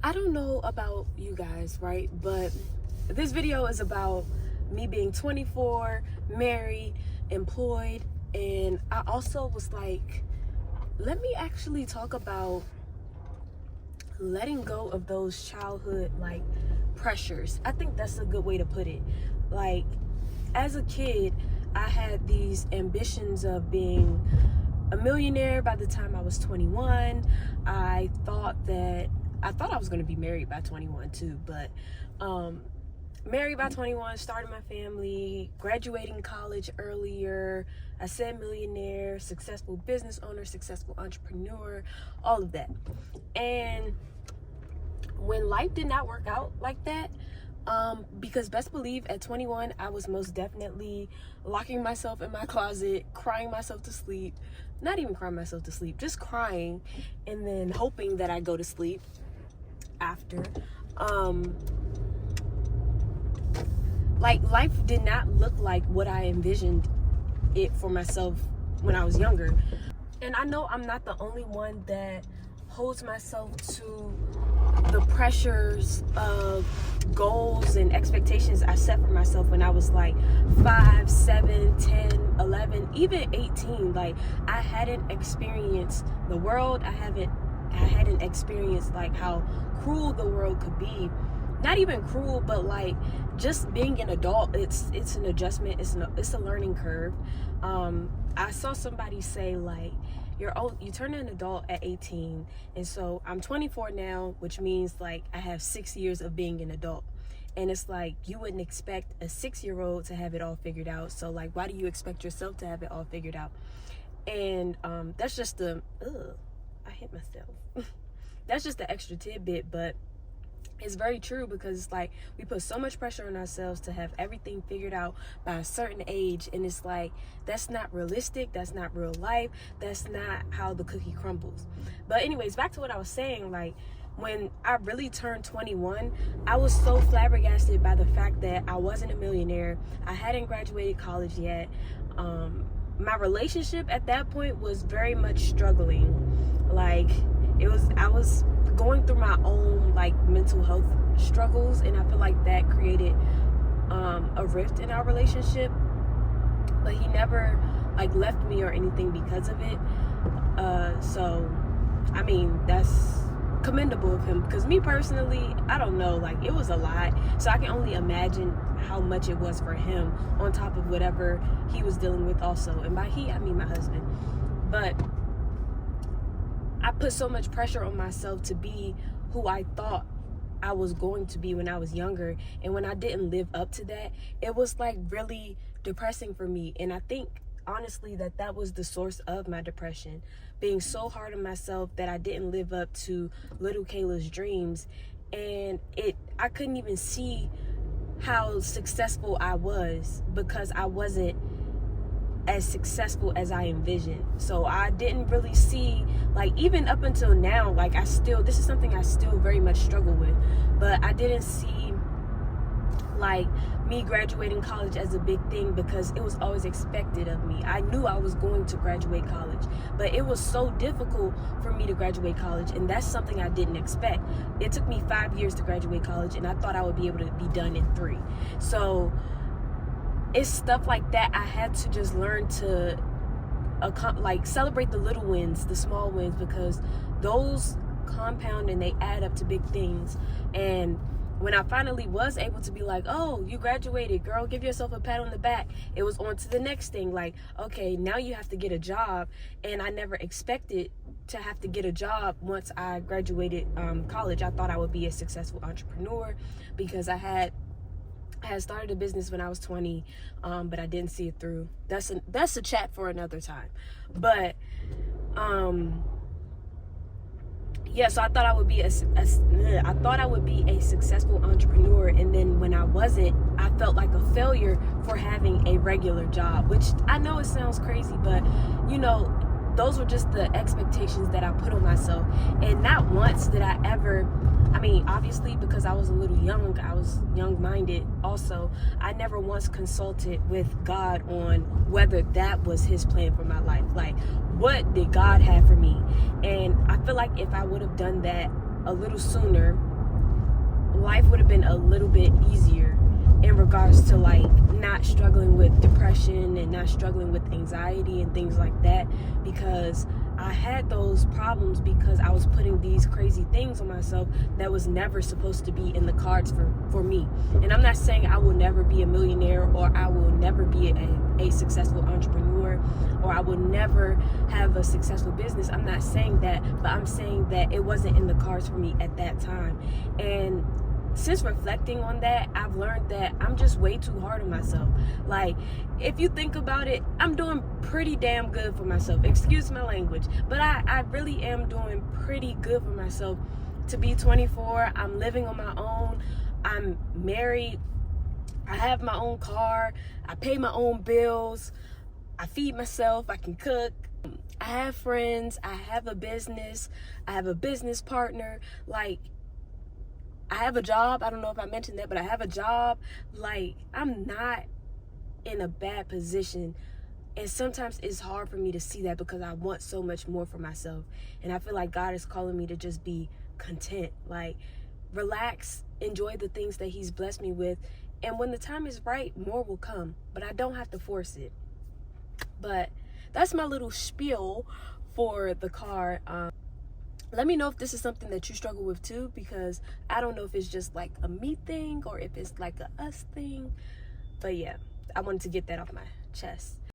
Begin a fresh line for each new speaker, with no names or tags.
I don't know about you guys, right? But this video is about me being 24, married, employed, and I also was like, let me actually talk about letting go of those childhood pressures. I think that's a good way to put it. Like, as a kid, I had these ambitions of being a millionaire by the time I was 21. I thought I was going to be married by 21 too, but married by 21, started my family, graduating college earlier. I said millionaire, successful business owner, successful entrepreneur, all of that. And when life did not work out like that, because best believe at 21, I was most definitely locking myself in my closet, crying myself to sleep. Not even crying myself to sleep, just crying and then hoping that I go to sleep after. Life did not look like what I envisioned it for myself when I was younger. And I know I'm not the only one that holds myself to the pressures of goals and expectations I set for myself when I was like 5, 7, 10, 11, even 18. Like, I hadn't experienced the world. I hadn't experienced like how cruel the world could be. Not even cruel, but like just being an adult, it's an adjustment, it's a learning curve. I saw somebody say like, you turn an adult at 18, and so I'm 24 now, which means like I have 6 years of being an adult. And it's like, you wouldn't expect a 6-year-old to have it all figured out. So like, why do you expect yourself to have it all figured out? And that's just I hit myself. That's just the extra tidbit, but it's very true, because it's like we put so much pressure on ourselves to have everything figured out by a certain age, and it's like, that's not realistic, that's not real life, that's not how the cookie crumbles. But anyways, back to what I was saying. Like, when I really turned 21, I was so flabbergasted by the fact that I wasn't a millionaire. I hadn't graduated college yet. My relationship at that point was very much struggling. Like, I was going through my own like mental health struggles, and I feel like that created a rift in our relationship. But he never like left me or anything because of it. So I mean, that's commendable of him, because me personally, I don't know, like, it was a lot. So I can only imagine how much it was for him, on top of whatever he was dealing with also. And by he, I mean my husband. But I put so much pressure on myself to be who I thought I was going to be when I was younger. And when I didn't live up to that, it was like really depressing for me. And I think honestly that was the source of my depression, being so hard on myself that I didn't live up to little Kayla's dreams. And I couldn't even see how successful I was, because I wasn't as successful as I envisioned. So I didn't really see, like, even up until now, like, this is something I still very much struggle with, but I didn't see like me graduating college as a big thing, because it was always expected of me. I knew I was going to graduate college, but it was so difficult for me to graduate college, and that's something I didn't expect. It took me 5 years to graduate college, and I thought I would be able to be done in 3. So it's stuff like that. I had to just learn to like celebrate the little wins, the small wins, because those compound and they add up to big things. And when I finally was able to be like, oh, you graduated, girl, give yourself a pat on the back, it was on to the next thing. Like, okay, now you have to get a job. And I never expected to have to get a job once I graduated college. I thought I would be a successful entrepreneur, because I had started a business when I was 20, but I didn't see it through. That's a chat for another time. But yeah, so I thought I would be a successful entrepreneur, and then when I wasn't, I felt like a failure for having a regular job, which I know it sounds crazy, but you know, those were just the expectations that I put on myself. And not once did I ever, I mean, obviously, because I was a little young, I was young-minded also, I never once consulted with God on whether that was his plan for my life. Like, what did God have for me? And I feel like if I would have done that a little sooner, life would have been a little bit easier in regards to like not struggling with depression and not struggling with anxiety and things like that, because I had those problems because I was putting these crazy things on myself that was never supposed to be in the cards for me. And I'm not saying I will never be a millionaire, or I will never be a successful entrepreneur, or I will never have a successful business. I'm not saying that, but I'm saying that it wasn't in the cards for me at that time. And since reflecting on that, I've learned that I'm just way too hard on myself. Like, if you think about it, I'm doing pretty damn good for myself. Excuse my language, but I really am doing pretty good for myself. To be 24, I'm living on my own. I'm married. I have my own car. I pay my own bills. I feed myself. I can cook. I have friends. I have a business. I have a business partner. Like, I have a job. I don't know if I mentioned that, but I have a job. Like, I'm not in a bad position. And sometimes it's hard for me to see that because I want so much more for myself. And I feel like God is calling me to just be content. Like, relax, enjoy the things that He's blessed me with. And when the time is right, more will come. But I don't have to force it. But that's my little spiel for the car. Let me know if this is something that you struggle with too, because I don't know if it's just like a me thing or if it's like a us thing. But yeah, I wanted to get that off my chest.